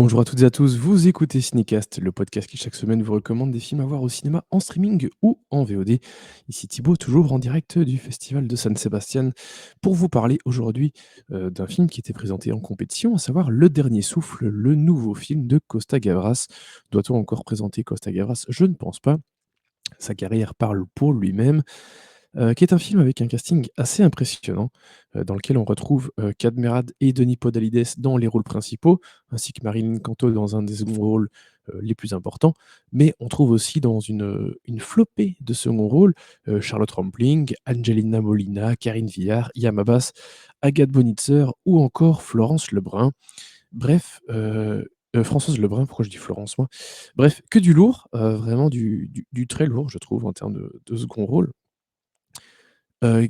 Bonjour à toutes et à tous, vous écoutez Cinécast, le podcast qui chaque semaine vous recommande des films à voir au cinéma en streaming ou en VOD. Ici Thibaut, toujours en direct du Festival de San Sebastian, pour vous parler aujourd'hui d'un film qui était présenté en compétition, à savoir Le Dernier Souffle, le nouveau film de Costa Gavras. Doit-on encore présenter Costa Gavras? Je ne pense pas. Sa carrière parle pour lui-même, qui est un film avec un casting assez impressionnant, dans lequel on retrouve, Cadmerade et Denis Podalides dans les rôles principaux, ainsi que Marilyn Canto dans un des seconds rôles, les plus importants. Mais on trouve aussi dans une flopée de seconds rôles, Charlotte Rampling, Angelina Molina, Karine Viard, Yam Abbas, Agathe Bonitzer ou encore Florence Lebrun. Bref, Françoise Lebrun, pourquoi je dis Florence moi? Bref, que du lourd, vraiment du très lourd je trouve en termes de second rôle. G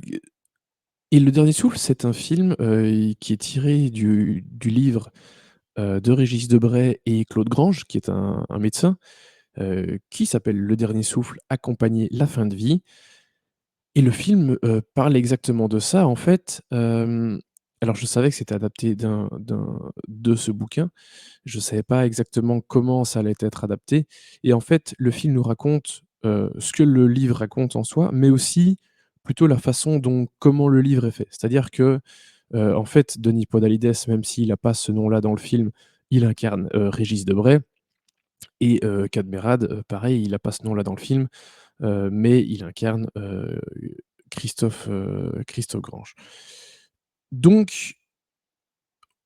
Et Le Dernier Souffle, c'est un film, qui est tiré du livre, de Régis Debray et Claude Grange, qui est un médecin, qui s'appelle Le Dernier Souffle, accompagner la fin de vie. Et le film, parle exactement de ça, en fait. Alors je savais que c'était adapté de ce bouquin. Je savais pas exactement comment ça allait être adapté et en fait, le film nous raconte, ce que le livre raconte en soi, mais aussi plutôt la façon dont comment le livre est fait. C'est-à-dire que, en fait, Denis Podalides, même s'il a pas ce nom-là dans le film, il incarne, Régis Debray et Cadmerade, pareil, il a pas ce nom-là dans le film, mais il incarne, Christophe Grange. Donc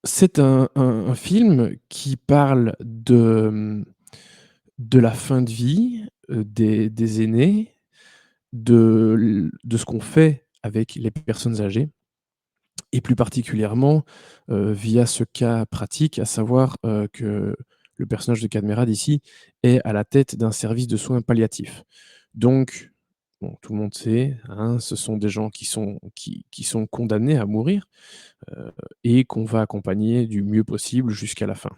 c'est un film qui parle de la fin de vie, des aînés, de ce qu'on fait avec les personnes âgées et plus particulièrement, via ce cas pratique, à savoir, que le personnage de Cadmerade ici est à la tête d'un service de soins palliatifs. Donc, bon, tout le monde sait, hein, ce sont des gens qui sont condamnés à mourir, et qu'on va accompagner du mieux possible jusqu'à la fin.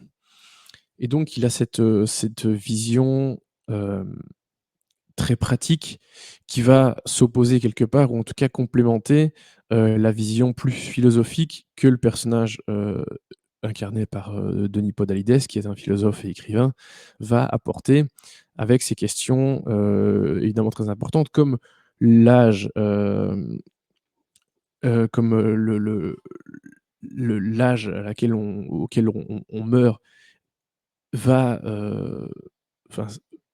Et donc il a cette vision, hem, très pratique qui va s'opposer quelque part ou en tout cas complémenter, la vision plus philosophique que le personnage, incarné par, Denis Podalides, qui est un philosophe et écrivain, va apporter avec ces questions, évidemment très importantes comme l'âge, comme, l'âge à laquelle auquel on meurt va, enfin,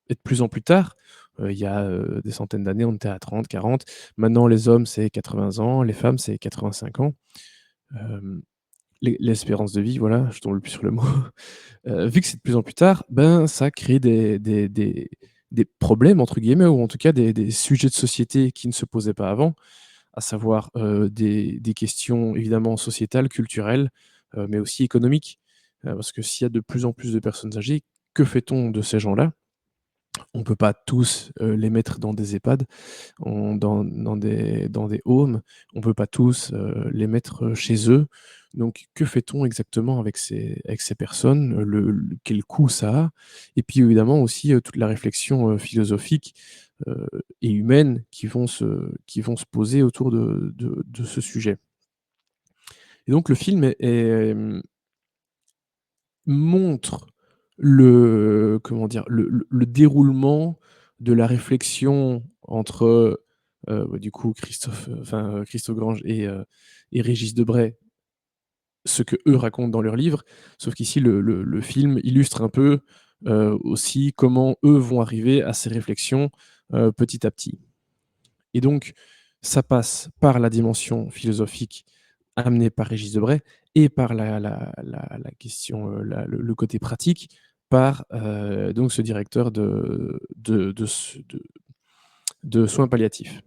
être plus en plus tard. Il y a, des centaines d'années, on était à 30, 40. Maintenant, les hommes, c'est 80 ans, les femmes, c'est 85 ans. Hem, l'espérance de vie, voilà, je tombe le plus sur le mot. Vu que c'est de plus en plus tard, ben, ça crée des «problèmes» entre guillemets ou en tout cas des sujets de société qui ne se posaient pas avant, à savoir, des questions évidemment sociétales, culturelles, mais aussi économiques. Parce que s'il y a de plus en plus de personnes âgées, que fait-on de ces gens-là? On peut pas tous, les mettre dans des EHPAD, dans des homes. On peut pas tous, les mettre, chez eux. Donc que fait-on exactement avec ces personnes? Quel coût ça a? Et puis évidemment aussi, toute la réflexion, philosophique, et humaine qui vont se poser autour de ce sujet. Et donc le film montre comment dire? Le déroulement de la réflexion entre, bah, du coup Christophe Grange et Régis Debray, ce qu'eux racontent dans leurs livres. Sauf qu'ici le film illustre un peu, aussi comment eux vont arriver à ces réflexions, petit à petit. Et donc, ça passe par la dimension philosophique amenée par Régis Debray et par la question, le côté pratique par, donc ce directeur de soins palliatifs.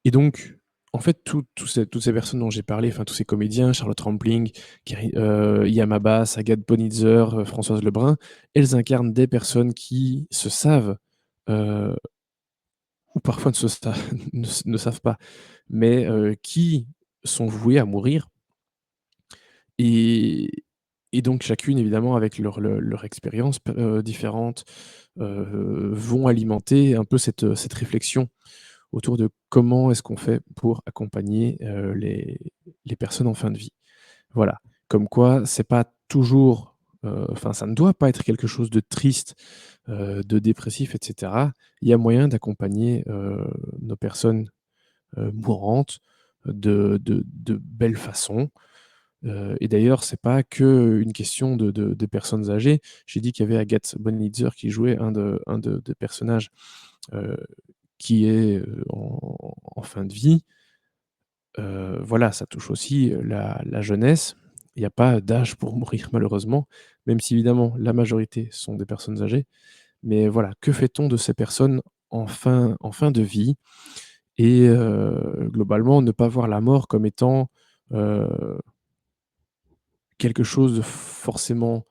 Et donc, en fait, toutes ces personnes dont j'ai parlé, enfin tous ces comédiens, Charlotte Rampling, Yam Abbas, Agathe Bonitzer, Françoise Lebrun, elles incarnent des personnes qui se savent, heu ou parfois ne savent pas, mais qui sont voués à mourir et donc chacune évidemment avec leur expérience différente, vont alimenter un peu cette réflexion autour de comment est-ce qu'on fait pour accompagner, les personnes en fin de vie. Voilà, comme quoi c'est pas toujours, enfin, ça ne doit pas être quelque chose de triste, de dépressif et cetera. Il y a moyen d'accompagner, nos personnes, mourantes, de belle façon. Et d'ailleurs, c'est pas qu'une question de personnes âgées. J'ai dit qu'il y avait Agathe Bonitzer qui jouait un des personnages, heu, qui est, en fin de vie. Voilà, ça touche aussi, la jeunesse. Il n'y a pas d'âge pour mourir malheureusement, même si évidemment la majorité sont des personnes âgées. Mais voilà, que fait-on de ces personnes en fin de vie? Et globalement, ne pas voir la mort comme étant, heu, quelque chose de forcément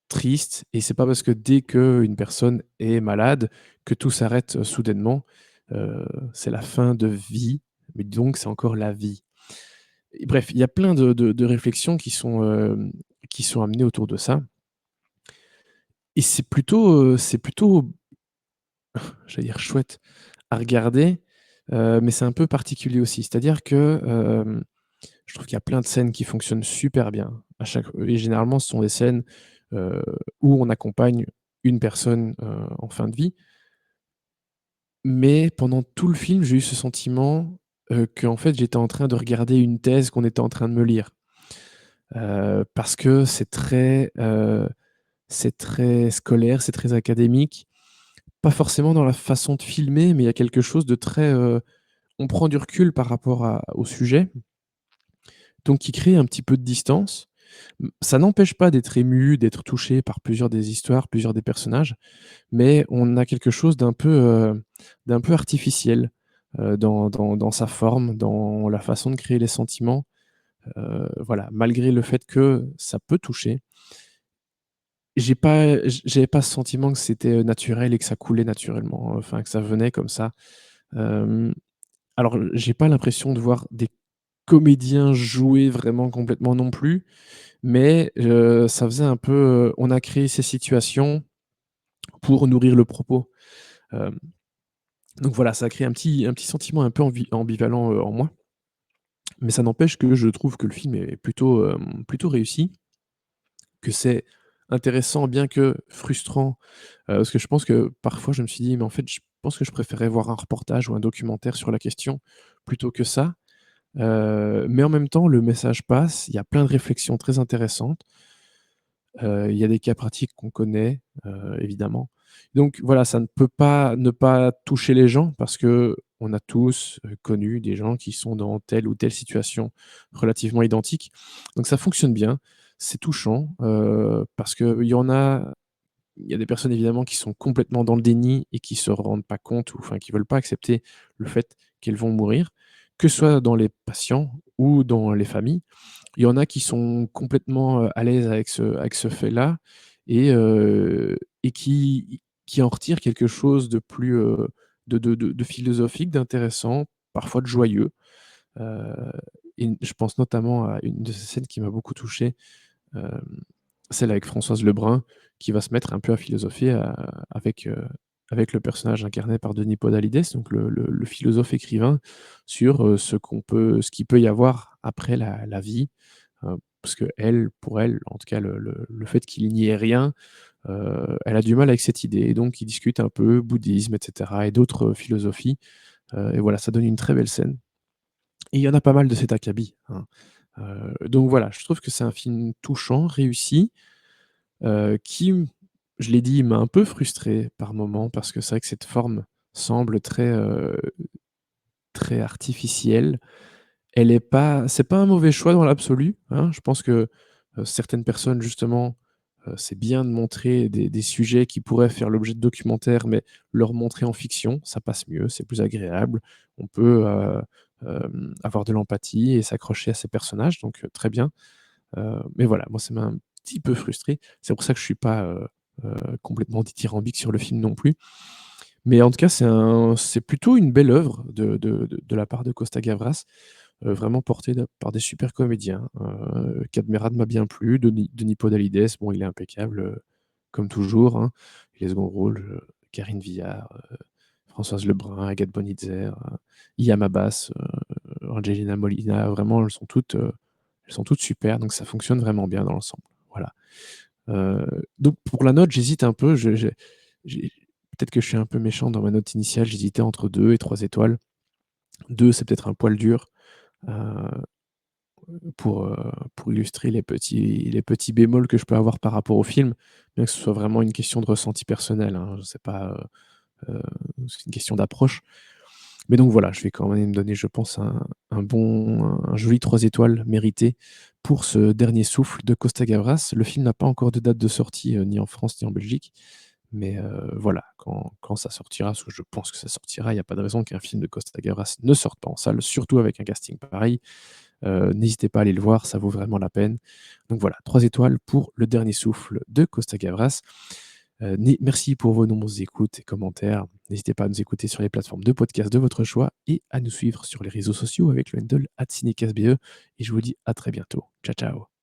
triste. Et c'est pas parce que dès qu'une personne est malade que tout s'arrête, soudainement. Heu, c'est la fin de vie, mais donc c'est encore la vie. Et bref, il y a plein de réflexions qui sont amenées autour de ça. Et c'est plutôt, j'allais dire chouette à regarder, mais c'est un peu particulier aussi. C'est-à-dire que, je trouve qu'il y a plein de scènes qui fonctionnent super bien. Et généralement, ce sont des scènes, heu, où on accompagne une personne, en fin de vie. Mais pendant tout le film, j'ai eu ce sentiment, qu'en fait, j'étais en train de regarder une thèse qu'on était en train de me lire. Parce que c'est très scolaire, c'est très académique. Pas forcément dans la façon de filmer, mais il y a quelque chose de très, on prend du recul par rapport au sujet, donc qui crée un petit peu de distance. Ça n'empêche pas d'être ému, d'être touché par plusieurs des histoires, plusieurs des personnages, mais on a quelque chose d'un peu artificiel, dans sa forme, dans la façon de créer les sentiments. Voilà, malgré le fait que ça peut toucher. J'avais pas ce sentiment que c'était, naturel et que ça coulait naturellement, enfin que ça venait comme ça. Hem, alors, j'ai pas l'impression de voir des comédiens jouer vraiment complètement non plus, mais ça faisait un peu, on a créé ces situations pour nourrir le propos. Hem, donc voilà, ça a créé un petit sentiment un peu ambivalent, en moi, mais ça n'empêche que je trouve que le film est plutôt réussi, que c'est intéressant bien que frustrant. Parce que je pense que parfois je me suis dit: «Mais en fait, je pense que je préférerais voir un reportage ou un documentaire sur la question plutôt que ça». Mais en même temps, le message passe, il y a plein de réflexions très intéressantes. Il y a des cas pratiques qu'on connaît, évidemment. Donc voilà, ça ne peut pas ne pas toucher les gens parce qu'on a tous, connu des gens qui sont dans telle ou telle situation relativement identique. Donc ça fonctionne bien, c'est touchant, parce qu'il y a des personnes évidemment qui sont complètement dans le déni et qui se rendent pas compte ou enfin qui veulent pas accepter le fait qu'elles vont mourir, que ce soit dans les patients ou dans les familles. Il y en a qui sont complètement, à l'aise avec ce fait-là et qui en retirent quelque chose de plus, de philosophique, d'intéressant, parfois de joyeux. Heu et je pense notamment à une de ces scènes qui m'a beaucoup touché, hem, celle avec Françoise Lebrun qui va se mettre un peu à philosopher, avec le personnage incarné par Denis Podalides, donc le philosophe écrivain sur, ce qu'il peut y avoir après la vie. Parce qu'elle, pour elle, en tout cas le fait qu'il n'y ait rien, elle a du mal avec cette idée et donc ils discutent un peu bouddhisme et cetera et d'autres, philosophies, et voilà, ça donne une très belle scène et il y en a pas mal de cet acabit, hein. Donc voilà, je trouve que c'est un film touchant, réussi, qui je l'ai dit, m'a un peu frustré par moments parce que c'est vrai que cette forme semble très artificielle. C'est pas un mauvais choix dans l'absolu, hein. Je pense que, certaines personnes justement, c'est bien de montrer des sujets qui pourraient faire l'objet de documentaires, mais leur montrer en fiction, ça passe mieux, c'est plus agréable. On peut, avoir de l'empathie et s'accrocher à ces personnages, donc très bien. Mais voilà, moi ça m'a un petit peu frustré. C'est pour ça que je suis pas, complètement dithyrambique sur le film non plus. Mais en tout cas, c'est plutôt une belle œuvre de la part de Costa Gavras. Vraiment porté par des super comédiens. Cadmerade m'a bien plu, Denis Podalides, bon, il est impeccable, comme toujours, hein. Les seconds rôles, Karine Viard, Françoise Lebrun, Agathe Bonitzer, Iyam Abbas, Angelina Molina, vraiment elles sont toutes super, donc ça fonctionne vraiment bien dans l'ensemble. Voilà. Donc pour la note, j'hésite un peu, je j'ai peut-être que je suis un peu méchant dans ma note initiale, j'hésitais entre 2 et 3 étoiles. 2, c'est peut-être un poil dur, heu, pour illustrer les petits bémols que je peux avoir par rapport au film, bien que ce soit vraiment une question de ressenti personnel, hein. C'est pas, heu, c'est une question d'approche. Mais donc voilà, je vais quand même donner, je pense, un joli 3 étoiles mérité pour ce dernier souffle de Costa Gavras. Le film n'a pas encore de date de sortie, ni en France ni en Belgique, mais voilà, quand ça sortira, parce que je pense que ça sortira, il y a pas de raison qu'un film de Costa Gavras ne sorte pas en salle, surtout avec un casting pareil. N'hésitez pas à aller le voir, ça vaut vraiment la peine. Donc voilà, 3 étoiles pour Le Dernier Souffle de Costa Gavras. Merci pour vos nombreuses écoutes et commentaires. N'hésitez pas à nous écouter sur les plateformes de podcast de votre choix et à nous suivre sur les réseaux sociaux avec le handle @cinecastbe et je vous dis à très bientôt. Ciao, ciao.